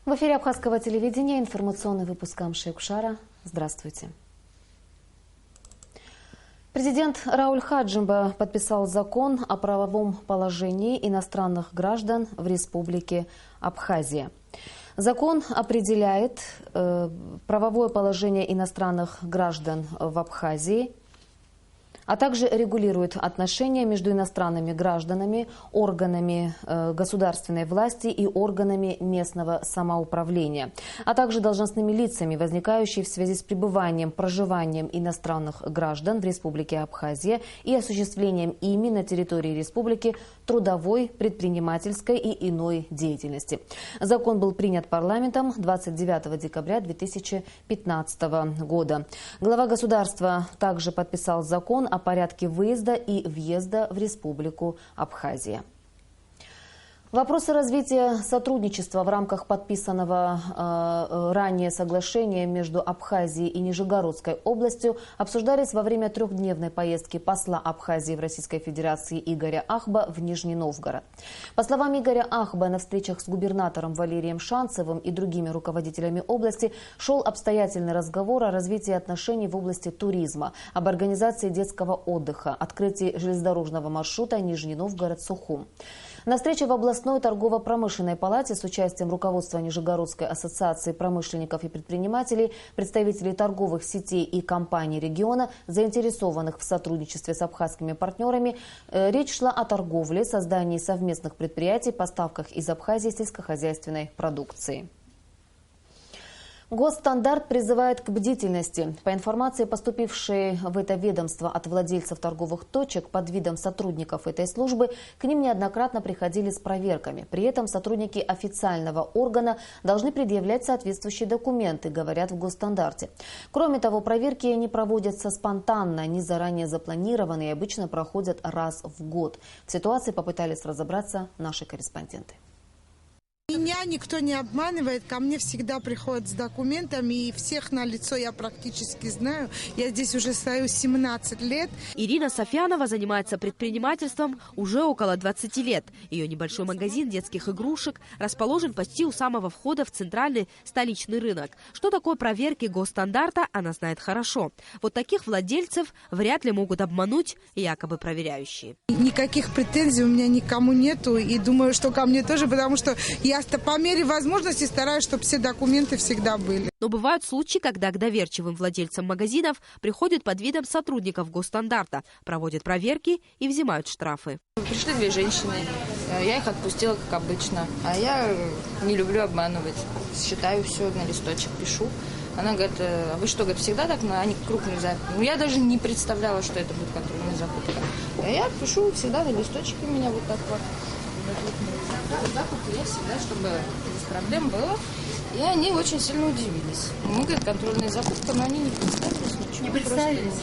В эфире Абхазского телевидения информационный выпуск Амши-Кушара. Здравствуйте. Президент Рауль Хаджимба подписал закон о правовом положении иностранных граждан в Республике Абхазия. Закон определяет правовое положение иностранных граждан в Абхазии, а также регулирует отношения между иностранными гражданами, органами государственной власти и органами местного самоуправления, а также должностными лицами, возникающие в связи с пребыванием, проживанием иностранных граждан в Республике Абхазия и осуществлением ими на территории республики трудовой, предпринимательской и иной деятельности. Закон был принят парламентом 29 декабря 2015 года. Глава государства также подписал закон о порядке выезда и въезда в Республику Абхазия. Вопросы развития сотрудничества в рамках подписанного ранее соглашения между Абхазией и Нижегородской областью обсуждались во время трехдневной поездки посла Абхазии в Российской Федерации Игоря Ахба в Нижний Новгород. По словам Игоря Ахба, на встречах с губернатором Валерием Шанцевым и другими руководителями области шел обстоятельный разговор о развитии отношений в области туризма, об организации детского отдыха, открытии железнодорожного маршрута Нижний Новгород-Сухум. На встрече в областной торгово-промышленной палате с участием руководства Нижегородской ассоциации промышленников и предпринимателей, представителей торговых сетей и компаний региона, заинтересованных в сотрудничестве с абхазскими партнерами, речь шла о торговле, создании совместных предприятий, поставках из Абхазии сельскохозяйственной продукции. Госстандарт призывает к бдительности. По информации, поступившей в это ведомство от владельцев торговых точек под видом сотрудников этой службы, к ним неоднократно приходили с проверками. При этом сотрудники официального органа должны предъявлять соответствующие документы, говорят в Госстандарте. Кроме того, проверки не проводятся спонтанно, они заранее запланированы и обычно проходят раз в год. В ситуации попытались разобраться наши корреспонденты. Меня никто не обманывает, ко мне всегда приходят с документами, и всех на лицо я практически знаю. Я здесь уже стою 17 лет. Ирина Софьянова занимается предпринимательством уже около 20 лет. Ее небольшой магазин детских игрушек расположен почти у самого входа в центральный столичный рынок. Что такое проверки госстандарта, она знает хорошо. Вот таких владельцев вряд ли могут обмануть якобы проверяющие. Никаких претензий у меня никому нету, и думаю, что ко мне тоже, потому что я по мере возможности стараюсь, чтобы все документы всегда были. Но бывают случаи, когда к доверчивым владельцам магазинов приходят под видом сотрудников госстандарта, проводят проверки и взимают штрафы. Пришли две женщины, я их отпустила, как обычно. А я не люблю обманывать. Считаю все, на листочек пишу. Она говорит, а вы что, говорит, всегда так? Они крупные закупки. Ну, я даже не представляла, что это будет контрольная закупка. А я пишу всегда на листочке у меня вот так вот. Закупки я всегда, чтобы без проблем было. И они очень сильно удивились. Мы, говорит, контрольная закупка, но они не представились ничего. Не представились?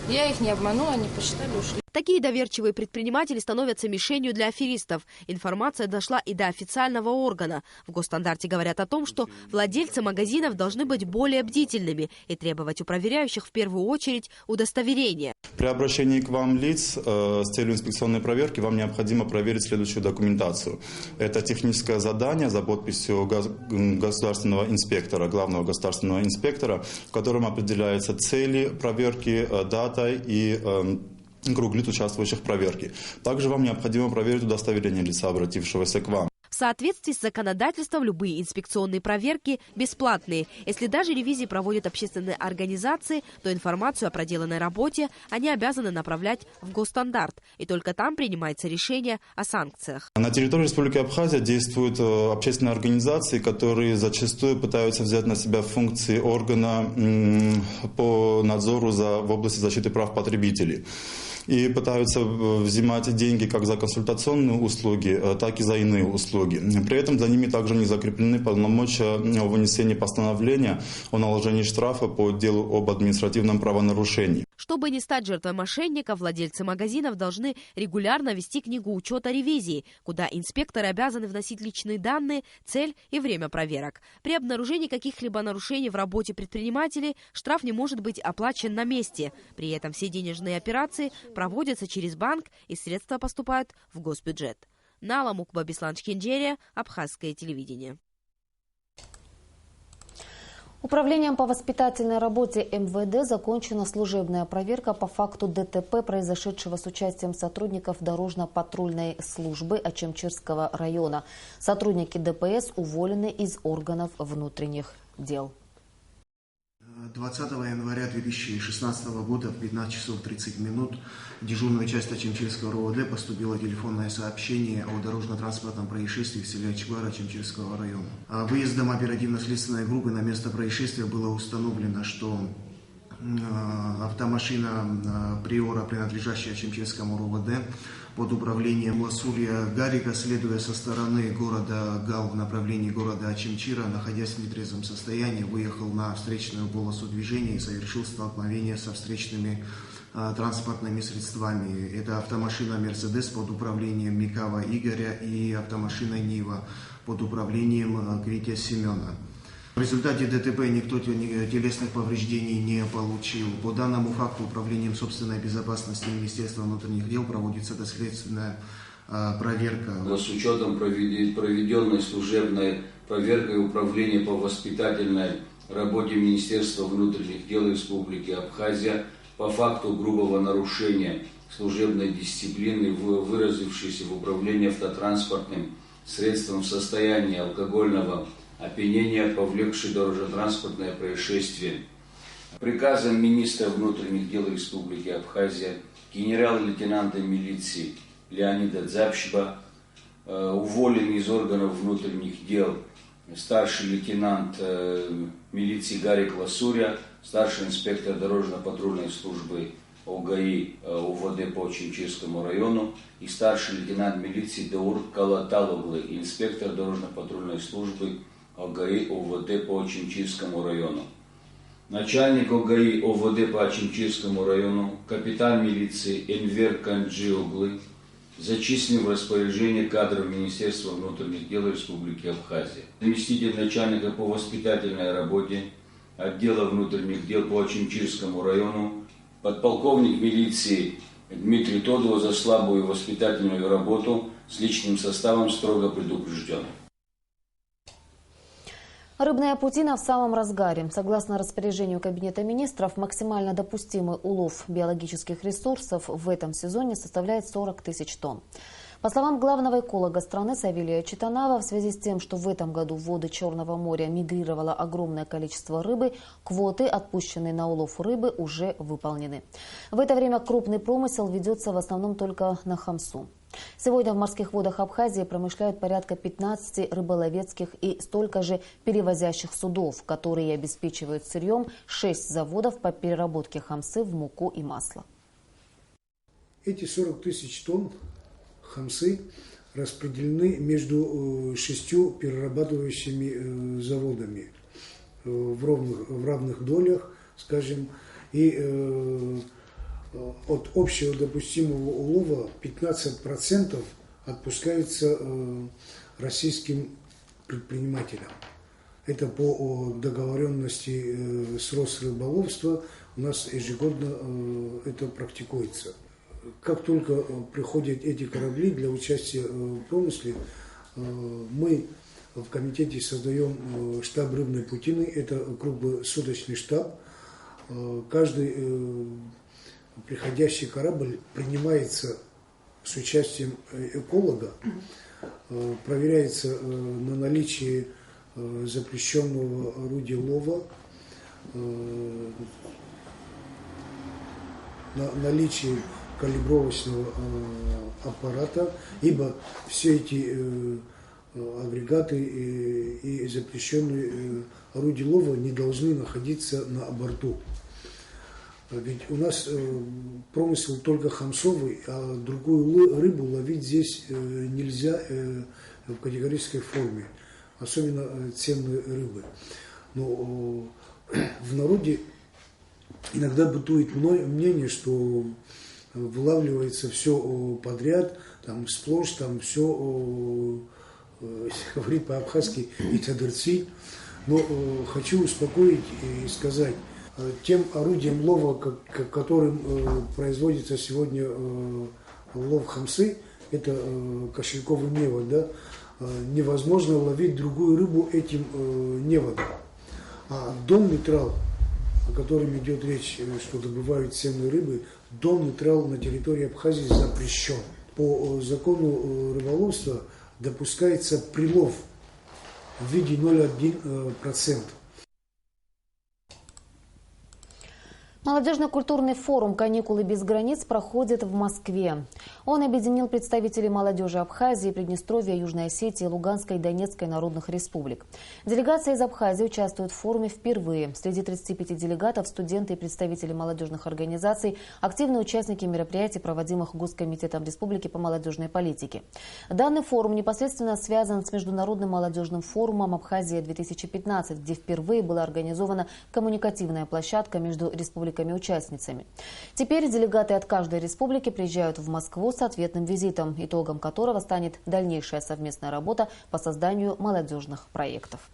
Я их не обманула, они посчитали, ушли. Такие доверчивые предприниматели становятся мишенью для аферистов. Информация дошла и до официального органа. В Госстандарте говорят о том, что владельцы магазинов должны быть более бдительными и требовать у проверяющих в первую очередь удостоверения. При обращении к вам лиц с целью инспекционной проверки вам необходимо проверить следующую документацию. Это техническое задание за подписью государственного инспектора, главного государственного инспектора, в котором определяются цели проверки, дата и круг лиц, участвующих в проверке. Также вам необходимо проверить удостоверение лица, обратившегося к вам. В соответствии с законодательством любые инспекционные проверки бесплатные. Если даже ревизии проводят общественные организации, то информацию о проделанной работе они обязаны направлять в Госстандарт. И только там принимается решение о санкциях. На территории Республики Абхазия действуют общественные организации, которые зачастую пытаются взять на себя функции органа по надзору в области защиты прав потребителей. И пытаются взимать деньги как за консультационные услуги, так и за иные услуги. При этом за ними также не закреплены полномочия о вынесении постановления о наложении штрафа по делу об административном правонарушении. Чтобы не стать жертвой мошенников, владельцы магазинов должны регулярно вести книгу учета ревизии, куда инспекторы обязаны вносить личные данные, цель и время проверок. При обнаружении каких-либо нарушений в работе предпринимателей штраф не может быть оплачен на месте. При этом все денежные операции проводятся через банк и средства поступают в госбюджет. Нала Мукба Беслан Шкенджерия, Абхазское телевидение. Управлением по воспитательной работе МВД закончена служебная проверка по факту ДТП, произошедшего с участием сотрудников дорожно-патрульной службы Очимчирского района. Сотрудники ДПС уволены из органов внутренних дел. 20 января 2016 года в 15 часов 30 минут в дежурную часть Очимчирского РОВД поступило телефонное сообщение о дорожно-транспортном происшествии в селе Ачгар Очимчирского района. Выездом оперативно-следственной группы на место происшествия было установлено, что автомашина Приора, принадлежащая Очимчирскому РОВД, под управлением Ласурия Гарика, следуя со стороны города Гал в направлении города Очимчира, находясь в нетрезвом состоянии, выехал на встречную полосу движения и совершил столкновение со встречными транспортными средствами. Это автомашина «Мерседес» под управлением Микава Игоря и автомашина «Нива» под управлением Критя Семена. В результате ДТП никто телесных повреждений не получил. По данному факту Управлением собственной безопасности Министерства внутренних дел проводится доследственная проверка. С учетом проведенной служебной проверкой Управления по воспитательной работе Министерства внутренних дел Республики Абхазия по факту грубого нарушения служебной дисциплины, выразившейся в управлении автотранспортным средством в состоянии алкогольного опьянения, повлекший дорожно-транспортное происшествие. Приказом министра внутренних дел Республики Абхазия генерал-лейтенанта милиции Леонида Дзапшба уволен из органов внутренних дел старший лейтенант милиции Гарик Ласуря, старший инспектор дорожно-патрульной службы ОГАИ УВД по Очимчирскому району и старший лейтенант милиции Даур Калаталоглы, инспектор дорожно-патрульной службы ОГАИ ОВД по Очимчирскому району. Начальник ОГАИ ОВД по Очимчирскому району, капитан милиции Энвер Канджиоглы зачислен в распоряжение кадров Министерства внутренних дел Республики Абхазия. Заместитель начальника по воспитательной работе отдела внутренних дел по Очимчирскому району, подполковник милиции Дмитрий Тодово за слабую воспитательную работу с личным составом строго предупрежден. Рыбная паутина в самом разгаре. Согласно распоряжению Кабинета министров, максимально допустимый улов биологических ресурсов в этом сезоне составляет 40 тысяч тонн. По словам главного эколога страны Савелия Читанава, в связи с тем, что в этом году в воды Черного моря мигрировало огромное количество рыбы, квоты, отпущенные на улов рыбы, уже выполнены. В это время крупный промысел ведется в основном только на хамсу. Сегодня в морских водах Абхазии промышляют порядка 15 рыболовецких и столько же перевозящих судов, которые обеспечивают сырьем 6 заводов по переработке хамсы в муку и масло. Эти 40 тысяч тонн хамсы распределены между 6 перерабатывающими заводами в равных долях, скажем, и от общего допустимого улова 15% отпускаются российским предпринимателям. Это по договоренности с Росрыболовства у нас ежегодно это практикуется. Как только приходят эти корабли для участия в промысле, мы в комитете создаем штаб рыбной паутины. Это круглосуточный штаб. Каждый приходящий корабль принимается с участием эколога, проверяется на наличие запрещенного орудия лова, на наличие калибровочного аппарата, ибо все эти агрегаты и запрещенные орудия лова не должны находиться на борту. Ведь у нас промысел только хамсовый, а другую рыбу ловить здесь нельзя в категорической форме, особенно ценные рыбы. Но в народе иногда бытует мнение, что вылавливается все подряд, там сплошь, там все, говорит по-абхазски, и тадырци. Но хочу успокоить и сказать, тем орудием лова, которым производится сегодня лов хамсы, это кошельковый невод, да, невозможно ловить другую рыбу этим неводом. А дом-нейтрал, о котором идет речь, что добывают ценные рыбы, дом-нейтрал на территории Абхазии запрещен. По закону рыболовства допускается прилов в виде 0,1%. Молодежно-культурный форум «Каникулы без границ» проходит в Москве. Он объединил представителей молодежи Абхазии, Приднестровья, Южной Осетии, Луганской и Донецкой народных республик. Делегация из Абхазии участвует в форуме впервые. Среди 35 делегатов – студенты и представители молодежных организаций, активные участники мероприятий, проводимых Госкомитетом Республики по молодежной политике. Данный форум непосредственно связан с Международным молодежным форумом «Абхазия-2015», где впервые была организована коммуникативная площадка между республиками-участницами. Теперь делегаты от каждой республики приезжают в Москву с ответным визитом, итогом которого станет дальнейшая совместная работа по созданию молодежных проектов.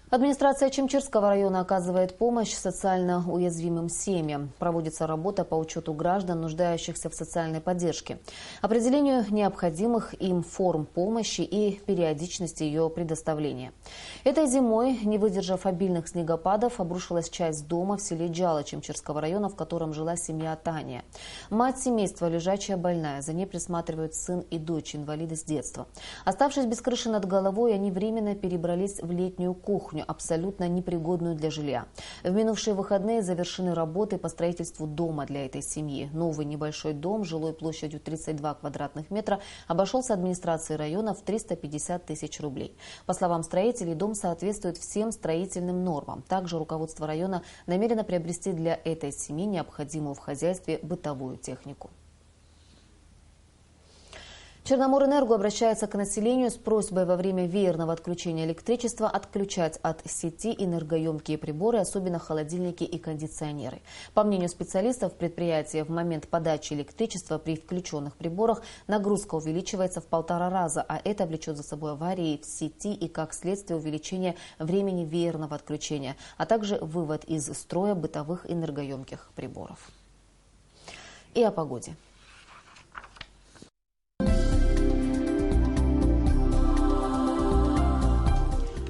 Администрация Чимчирского района оказывает помощь социально уязвимым семьям. Проводится работа по учету граждан, нуждающихся в социальной поддержке, определению необходимых им форм помощи и периодичности ее предоставления. Этой зимой, не выдержав обильных снегопадов, обрушилась часть дома в селе Джала Чимчирского района, в котором жила семья Таня. Мать семейства лежачая больная, за ней присматривают сын и дочь, инвалиды с детства. Оставшись без крыши над головой, они временно перебрались в летнюю кухню, абсолютно непригодную для жилья. В минувшие выходные завершены работы по строительству дома для этой семьи. Новый небольшой дом жилой площадью 32 квадратных метра обошелся администрации района в 350 тысяч рублей. По словам строителей, дом соответствует всем строительным нормам. Также руководство района намерено приобрести для этой семьи необходимую в хозяйстве бытовую технику. Черноморэнерго обращается к населению с просьбой во время веерного отключения электричества отключать от сети энергоемкие приборы, особенно холодильники и кондиционеры. По мнению специалистов предприятия, в момент подачи электричества при включенных приборах нагрузка увеличивается в 1,5 раза, а это влечет за собой аварии в сети и, как следствие, увеличение времени веерного отключения, а также вывод из строя бытовых энергоемких приборов. И о погоде.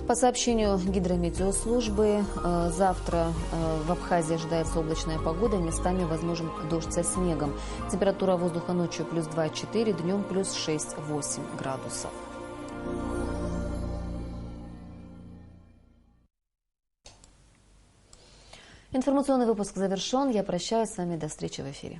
По сообщению гидрометеослужбы, завтра в Абхазии ожидается облачная погода, местами возможен дождь со снегом. Температура воздуха ночью плюс 2,4, днем плюс 6-8 градусов. Информационный выпуск завершен. Я прощаюсь с вами. До встречи в эфире.